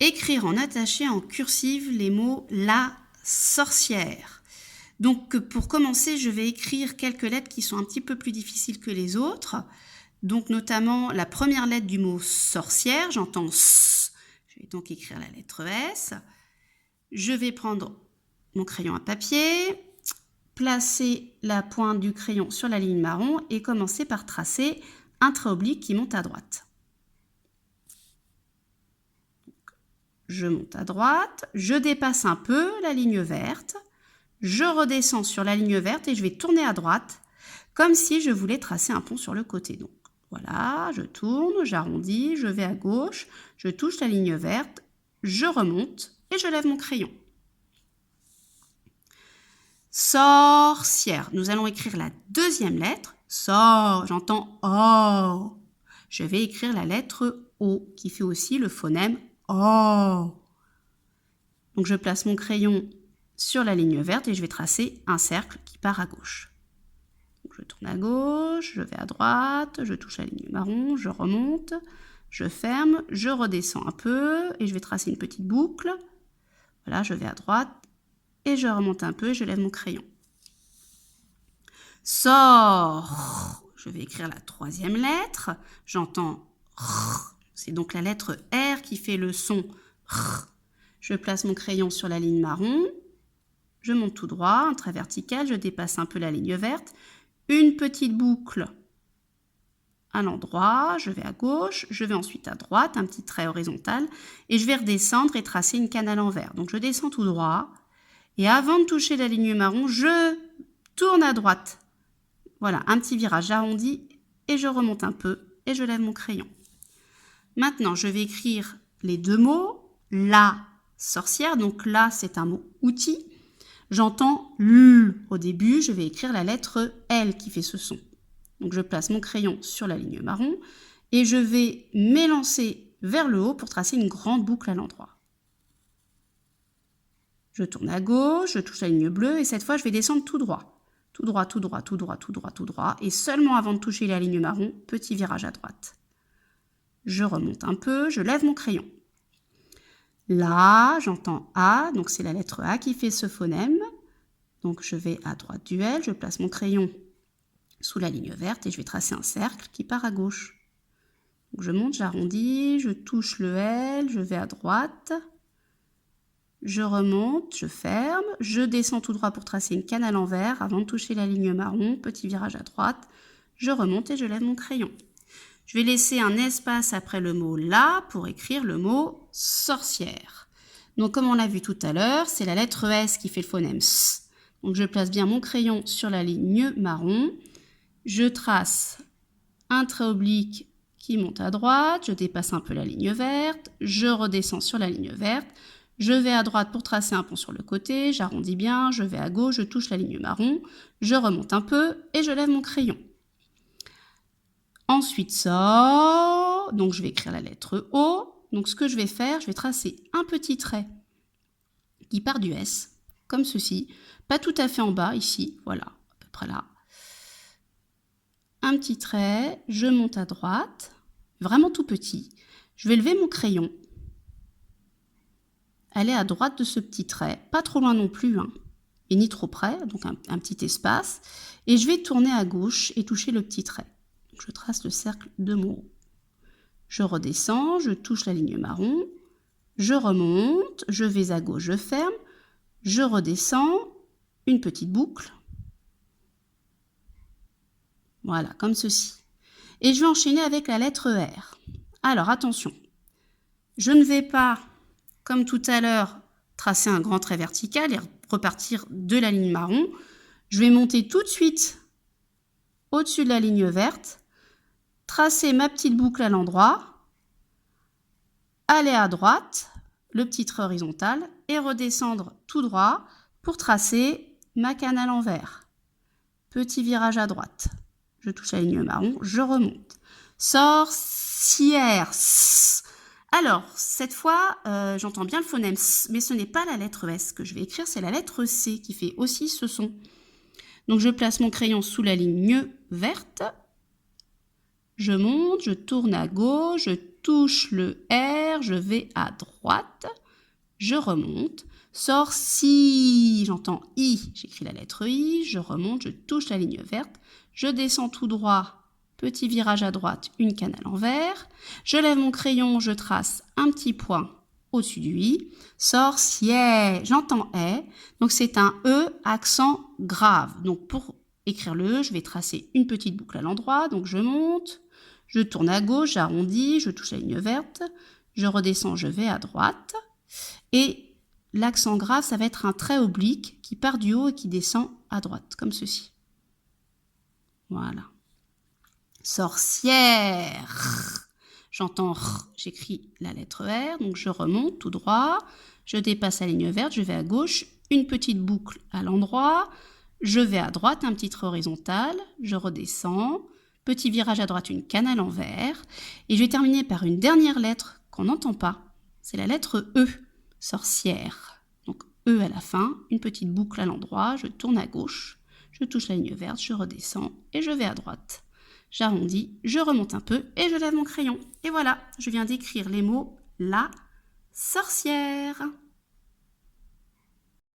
écrire en attaché en cursive les mots « la sorcière ». Donc pour commencer, je vais écrire quelques lettres qui sont un petit peu plus difficiles que les autres. Donc notamment la première lettre du mot sorcière, j'entends S. Je vais donc écrire la lettre S. Je vais prendre mon crayon à papier, placer la pointe du crayon sur la ligne marron et commencer par tracer un trait oblique qui monte à droite. Je monte à droite, je dépasse un peu la ligne verte, je redescends sur la ligne verte et je vais tourner à droite comme si je voulais tracer un pont sur le côté. Donc voilà, je tourne, j'arrondis, je vais à gauche, je touche la ligne verte, je remonte et je lève mon crayon. Sorcière. Nous allons écrire la deuxième lettre. J'entends O. Je vais écrire la lettre O qui fait aussi le phonème O. Donc je place mon crayon sur la ligne verte et je vais tracer un cercle qui part à gauche. Donc je tourne à gauche, je vais à droite, je touche la ligne marron, je remonte, je ferme, je redescends un peu et je vais tracer une petite boucle. Voilà, je vais à droite et je remonte un peu et je lève mon crayon. Sort. Je vais écrire la troisième lettre. J'entends R. C'est donc la lettre R qui fait le son R. Je place mon crayon sur la ligne marron. Je monte tout droit, un trait vertical. Je dépasse un peu la ligne verte. Une petite boucle à l'endroit. Je vais à gauche. Je vais ensuite à droite, un petit trait horizontal. Et je vais redescendre et tracer une canne à l'envers. Donc je descends tout droit. Et avant de toucher la ligne marron, je tourne à droite. Voilà, un petit virage, j'arrondis et je remonte un peu et je lève mon crayon. Maintenant, je vais écrire les deux mots. La sorcière, donc là, c'est un mot outil. J'entends L. Au début, je vais écrire la lettre L qui fait ce son. Donc je place mon crayon sur la ligne marron et je vais m'élancer vers le haut pour tracer une grande boucle à l'endroit. Je tourne à gauche, je touche la ligne bleue et cette fois, je vais descendre tout droit. Tout droit, tout droit, tout droit, tout droit, tout droit. Et seulement avant de toucher la ligne marron, petit virage à droite. Je remonte un peu, je lève mon crayon. Là, j'entends A, donc c'est la lettre A qui fait ce phonème. Donc je vais à droite du L, je place mon crayon sous la ligne verte et je vais tracer un cercle qui part à gauche. Donc je monte, j'arrondis, je touche le L, je vais à droite. Je remonte, je ferme, je descends tout droit pour tracer une canne à l'envers avant de toucher la ligne marron, petit virage à droite, je remonte et je lève mon crayon. Je vais laisser un espace après le mot « la » pour écrire le mot « sorcière ». Donc comme on l'a vu tout à l'heure, c'est la lettre S qui fait le phonème S. Donc je place bien mon crayon sur la ligne marron, je trace un trait oblique qui monte à droite, je dépasse un peu la ligne verte, je redescends sur la ligne verte, je vais à droite pour tracer un pont sur le côté, j'arrondis bien, je vais à gauche, je touche la ligne marron, je remonte un peu et je lève mon crayon. Ensuite, ça, donc je vais écrire la lettre O. Donc ce que je vais faire, je vais tracer un petit trait qui part du S, comme ceci, pas tout à fait en bas, ici, voilà, à peu près là. Un petit trait, je monte à droite, vraiment tout petit. Je vais lever mon crayon. Elle est à droite de ce petit trait, pas trop loin non plus, hein, et ni trop près, donc un petit espace. Et je vais tourner à gauche et toucher le petit trait. Donc je trace le cercle de mon haut. Je redescends, je touche la ligne marron, je remonte, je vais à gauche, je ferme, je redescends, une petite boucle. Voilà, comme ceci. Et je vais enchaîner avec la lettre R. Alors attention, je ne vais pas, comme tout à l'heure, tracer un grand trait vertical et repartir de la ligne marron. Je vais monter tout de suite au-dessus de la ligne verte, tracer ma petite boucle à l'endroit, aller à droite, le petit trait horizontal, et redescendre tout droit pour tracer ma canne à l'envers. Petit virage à droite. Je touche la ligne marron, je remonte. Sorcière. Alors, cette fois, j'entends bien le phonème S, mais ce n'est pas la lettre S que je vais écrire, c'est la lettre C qui fait aussi ce son. Donc, je place mon crayon sous la ligne verte. Je monte, je tourne à gauche, je touche le R, je vais à droite, je remonte, sorci, j'entends I, j'écris la lettre I, je remonte, je touche la ligne verte, je descends tout droit, petit virage à droite, une canne à l'envers, je lève mon crayon, je trace un petit point au-dessus du I, sorcier, j'entends E, donc c'est un E accent grave. Donc pour écrire le E, je vais tracer une petite boucle à l'endroit, donc je monte, je tourne à gauche, j'arrondis, je touche la ligne verte, je redescends, je vais à droite, et l'accent grave, ça va être un trait oblique qui part du haut et qui descend à droite, comme ceci. Voilà. Sorcière. J'entends R, j'écris la lettre R, donc je remonte tout droit, je dépasse la ligne verte, je vais à gauche, une petite boucle à l'endroit, je vais à droite, un petit trait horizontal, je redescends, petit virage à droite, une canne à l'envers, et je vais terminer par une dernière lettre qu'on n'entend pas, c'est la lettre E, sorcière. Donc E à la fin, une petite boucle à l'endroit, je tourne à gauche, je touche la ligne verte, je redescends et je vais à droite. J'arrondis, je remonte un peu et je lève mon crayon. Et voilà, je viens d'écrire les mots la sorcière.